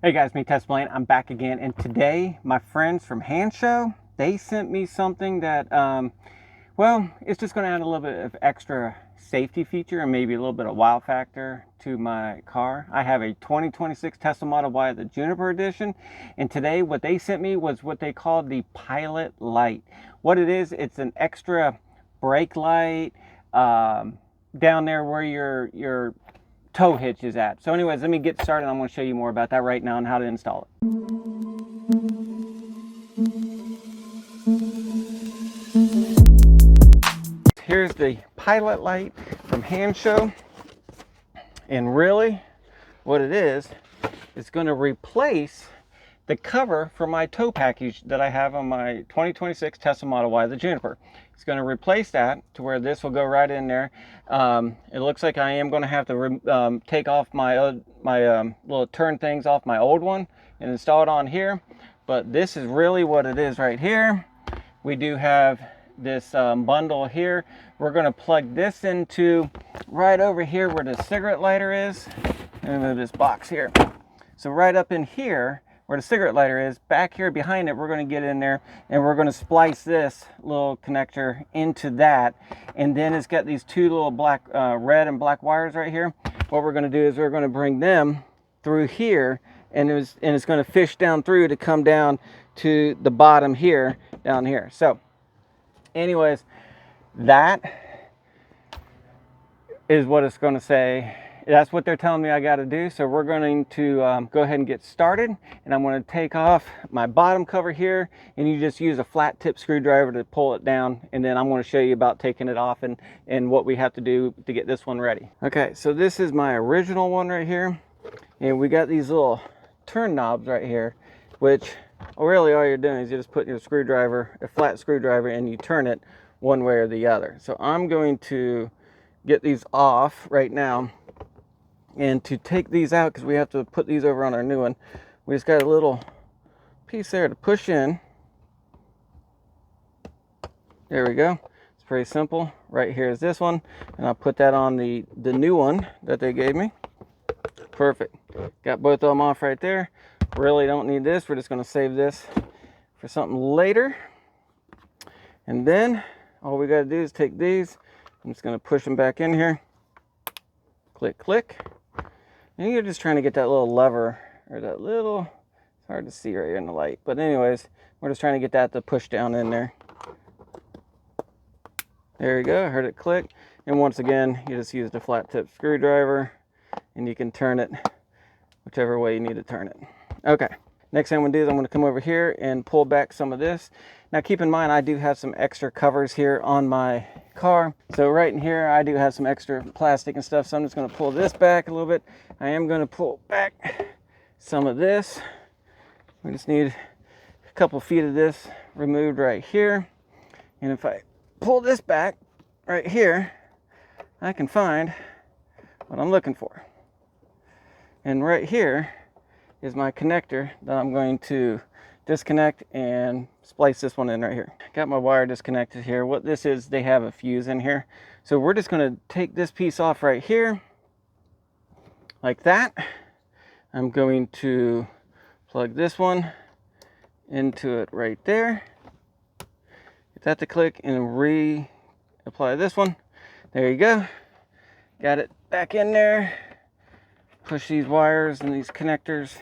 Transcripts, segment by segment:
Hey guys, me Tesla Blaine. I'm back again, and today my friends from Hand Show, they sent me something that well, it's just going to add a little bit of extra safety feature and maybe a little bit of wow factor to my car. I have a 2026 Tesla Model Y, the Juniper edition, and today what they sent me was what they called the Pilot Light. What it is, it's an extra brake light down there where your tow hitch is at. So anyways, let me get started. I'm going to show you more about that right now and how to install it. Here's the Pilot Light from Hand Show, and really what it is, it's going to replace the cover for my tow package that I have on my 2026 Tesla Model Y, the Juniper. It's going to replace that to where this will go right in there. It looks like I am going to have to take off my little turn things off my old one and install it on here. But this is really what it is right here. We do have this bundle here. We're going to plug this into right over here where the cigarette lighter is. Let me move this box here. So right up in here where the cigarette lighter is, back here behind it, we're going to get in there and we're going to splice this little connector into that. And then it's got these two little black red and black wires right here. What we're going to do is we're going to bring them through here, and it's going to fish down through to come down to the bottom here, down here. So anyways, that is what it's going to say. That's what they're telling me I got to do. So we're going to go ahead and get started, and I'm going to take off my bottom cover here, and you just use a flat tip screwdriver to pull it down, and then I'm going to show you about taking it off and what we have to do to get this one ready. Okay, so this is my original one right here, and we got these little turn knobs right here, which really all you're doing is you just put your screwdriver, a flat screwdriver, and you turn it one way or the other. So I'm going to get these off right now. And to take these out, because we have to put these over on our new one, we just got a little piece there to push in. There we go. It's pretty simple. Right here is this one, and I'll put that on the new one that they gave me. Perfect. Got both of them off right there. Really don't need this. We're just going to save this for something later. And then all we got to do is take these. I'm just going to push them back in here. Click, click. And you're just trying to get that little lever, or that little, it's hard to see right here in the light. But anyways, we're just trying to get that to push down in there. There you go, I heard it click. And once again, you just use the flat tip screwdriver, and you can turn it whichever way you need to turn it. Okay, next thing I'm going to do is I'm going to come over here and pull back some of this. Now keep in mind, I do have some extra covers here on my car. So right in here, I do have some extra plastic and stuff. So I'm just going to pull this back a little bit. I am going to pull back some of this. We just need a couple feet of this removed right here. And if I pull this back right here, I can find what I'm looking for. And right here is my connector that I'm going to disconnect and splice this one in right here. Got my wire disconnected here. What this is, they have a fuse in here. So we're just going to take this piece off right here, like that. I'm going to plug this one into it right there. Get that to click and reapply this one. There you go. Got it back in there. Push these wires and these connectors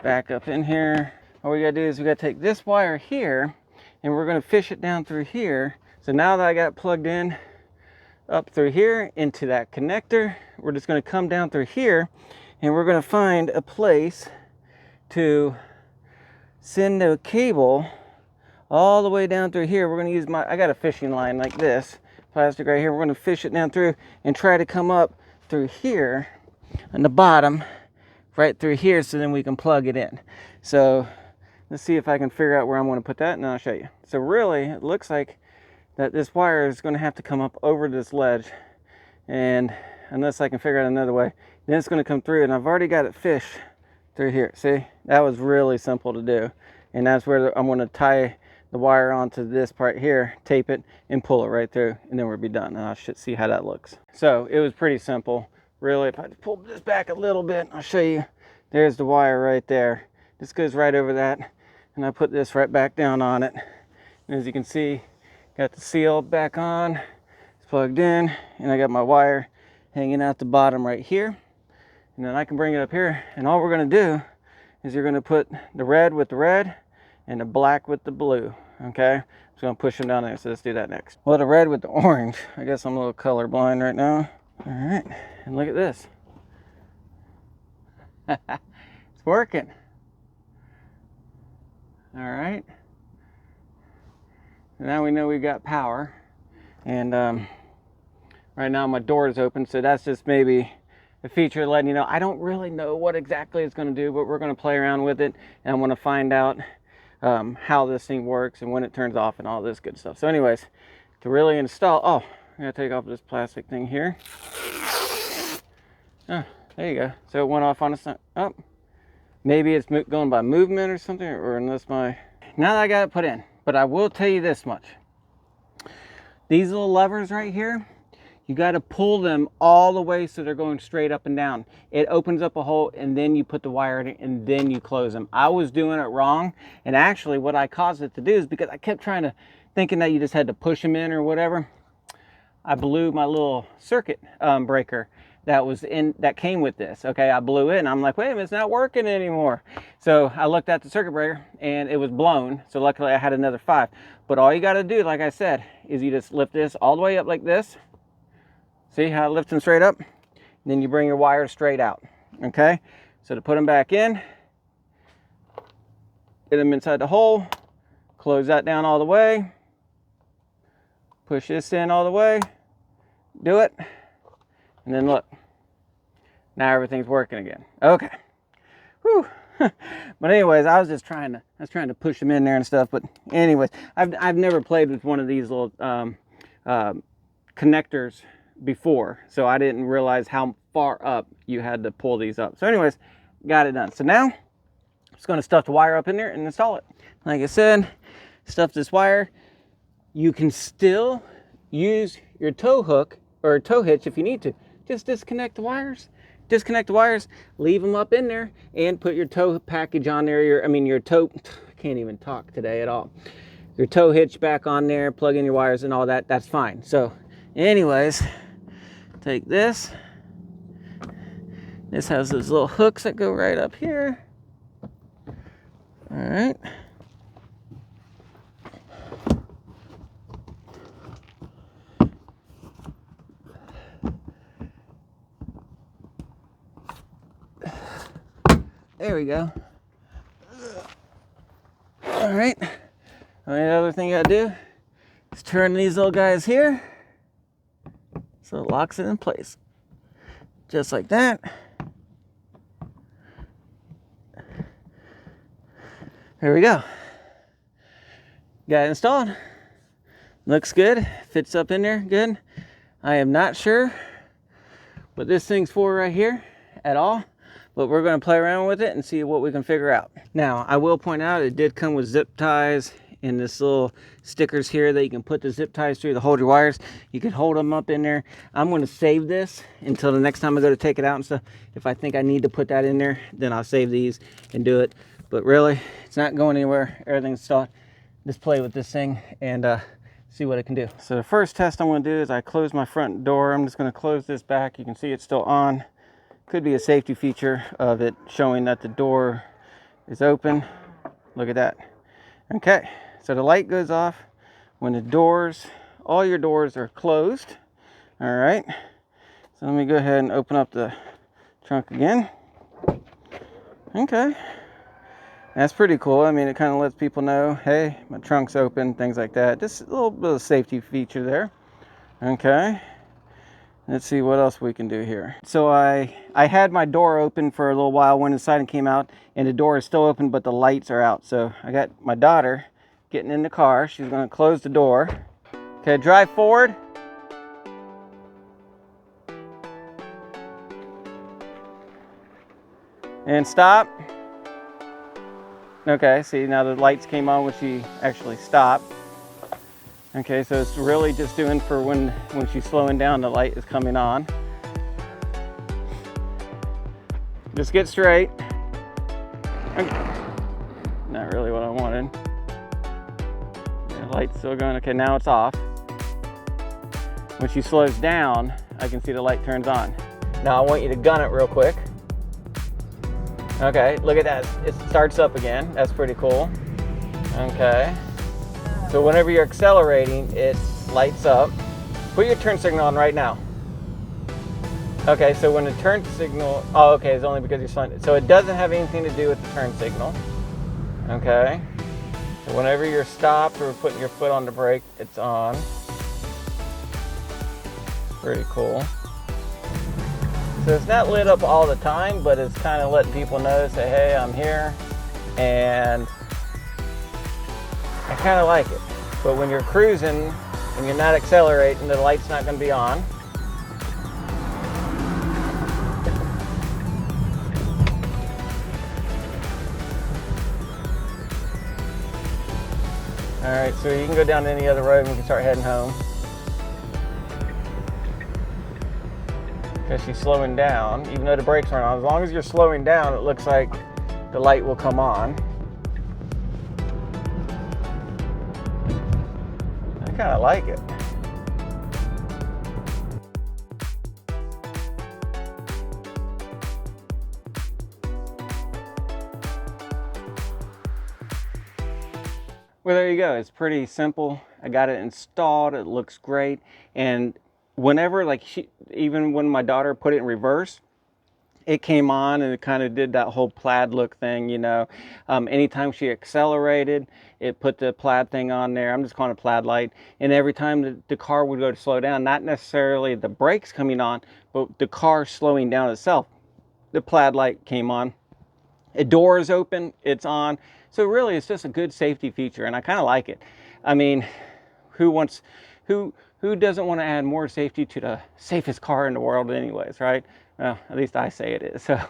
back up in here. All we gotta do is we gotta take this wire here, and we're gonna fish it down through here. So now that I got plugged in up through here into that connector, we're just gonna come down through here, and we're gonna find a place to send the cable all the way down through here. We're gonna use I got a fishing line like this, plastic right here. We're gonna fish it down through and try to come up through here on the bottom, right through here, so then we can plug it in. So let's see if I can figure out where I'm going to put that, and then I'll show you. So really, it looks like that this wire is going to have to come up over this ledge, and unless I can figure out another way, then it's going to come through, and I've already got it fished through here. See, that was really simple to do, and that's where I'm going to tie the wire onto this part here, tape it, and pull it right through, and then we'll be done. And I should see how that looks. So it was pretty simple. Really, if I pull this back a little bit, I'll show you There's the wire right there. This goes right over that, and I put this right back down on it. And as you can see, got the seal back on, it's plugged in, and I got my wire hanging out the bottom right here. And then I can bring it up here, and all we're gonna do is you're gonna put the red with the red and the black with the blue, okay? Just gonna push them down there, so let's do that next. Well, the red with the orange, I guess I'm a little color blind right now. All right, and look at this. It's working. All right. Now we know we got power, and right now my door is open, so that's just maybe a feature letting you know. I don't really know what exactly it's going to do, but we're going to play around with it, and I want to find out how this thing works and when it turns off and all this good stuff. So anyways, to really install, oh, I'm going to take off this plastic thing here. Oh, there you go. So it went off on its own. Oh, maybe it's going by movement or something, or unless my... Now that I got it put in, but I will tell you this much. These little levers right here, you got to pull them all the way so they're going straight up and down. It opens up a hole, and then you put the wire in it, and then you close them. I was doing it wrong, and actually what I caused it to do is because I kept thinking that you just had to push them in or whatever. I blew my little circuit breaker that came with this. Okay, I blew it, and I'm like, wait a minute, it's not working anymore. So I looked at the circuit breaker, and it was blown. So luckily I had another 5. But all you got to do, like I said, is you just lift this all the way up like this. See how it lifts them straight up? And then you bring your wires straight out. Okay, so to put them back in, get them inside the hole, close that down all the way, push this in all the way, do it, and then look, now everything's working again. Okay. Whew. But anyways, I was trying to push them in there and stuff. But anyways, I've never played with one of these little connectors before, so I didn't realize how far up you had to pull these up. So anyways, got it done. So now I'm just going to stuff the wire up in there and install it. Like I said, stuff this wire. You can still use your tow hook or tow hitch if you need to. Just disconnect the wires. Disconnect the wires, leave them up in there, and put your tow package on there. Your tow, I can't even talk today at all. Your tow hitch back on there, plug in your wires and all that, that's fine. So anyways, take this. This has those little hooks that go right up here. All right. There we go. All right. The other thing you gotta do is turn these little guys here so it locks it in place. Just like that. There we go. Got it installed. Looks good. Fits up in there good. I am not sure what this thing's for right here at all, but we're going to play around with it and see what we can figure out. Now, I will point out it did come with zip ties and this little stickers here that you can put the zip ties through to hold your wires. You can hold them up in there. I'm going to save this until the next time I go to take it out and stuff. If I think I need to put that in there, then I'll save these and do it. But really, it's not going anywhere. Everything's installed. Just play with this thing and see what it can do. So the first test I'm going to do is I close my front door. I'm just going to close this back. You can see it's still on. Could be a safety feature of it showing that the door is open. Look at that. Okay, so the light goes off when the doors, all your doors are closed. All right, so let me go ahead and open up the trunk again. Okay, that's pretty cool. I mean, it kind of lets people know, hey, my trunk's open, things like that. Just a little bit of safety feature there. Okay. Let's see what else we can do here. So I had my door open for a little while, went inside and came out, and the door is still open, but the lights are out. So I got my daughter getting in the car. She's gonna close the door. Okay, drive forward. And stop. Okay, see now the lights came on when she actually stopped. Okay, so it's really just doing for when she's slowing down, the light is coming on. Just get straight. Not really what I wanted. The light's still going. Okay, now it's off. When she slows down, I can see the light turns on. Now I want you to gun it real quick. Okay, look at that. It starts up again. That's pretty cool. Okay. So whenever you're accelerating, it lights up. Put your turn signal on right now. Okay, so when the turn signal, oh, okay, it's only because you're slowing. So it doesn't have anything to do with the turn signal. Okay. So whenever you're stopped or putting your foot on the brake, it's on. Pretty cool. So it's not lit up all the time, but it's kind of letting people know, say, hey, I'm here. And I kind of like it. But when you're cruising and you're not accelerating, the light's not going to be on. All right, so you can go down any other road and we can start heading home. Because she's slowing down, even though the brakes aren't on. As long as you're slowing down, it looks like the light will come on. I kind of like it. Well, there you go. It's pretty simple. I got it installed. It looks great. And whenever, like, even when my daughter put it in reverse, it came on and it kind of did that whole plaid look thing, you know. Anytime she accelerated, it put the plaid thing on there. I'm just calling it plaid light. And every time the car would go to slow down, not necessarily the brakes coming on, but the car slowing down itself, the plaid light came on. The door is open, it's on. So really, it's just a good safety feature, and I kind of like it. I mean, who doesn't want to add more safety to the safest car in the world anyways, right? Well, at least I say it is. So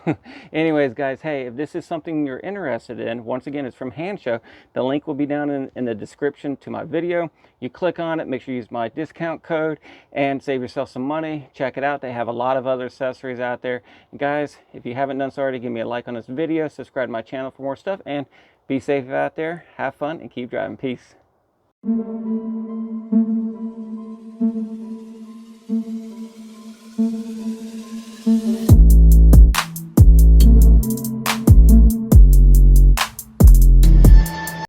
anyways, guys, hey, if this is something you're interested in, once again, it's from Handshow. The link will be down in the description to my video. You click on it, make sure you use my discount code and save yourself some money. Check it out. They have a lot of other accessories out there. And guys, if you haven't done so already, give me a like on this video, subscribe to my channel for more stuff, and be safe out there, have fun, and keep driving. Peace.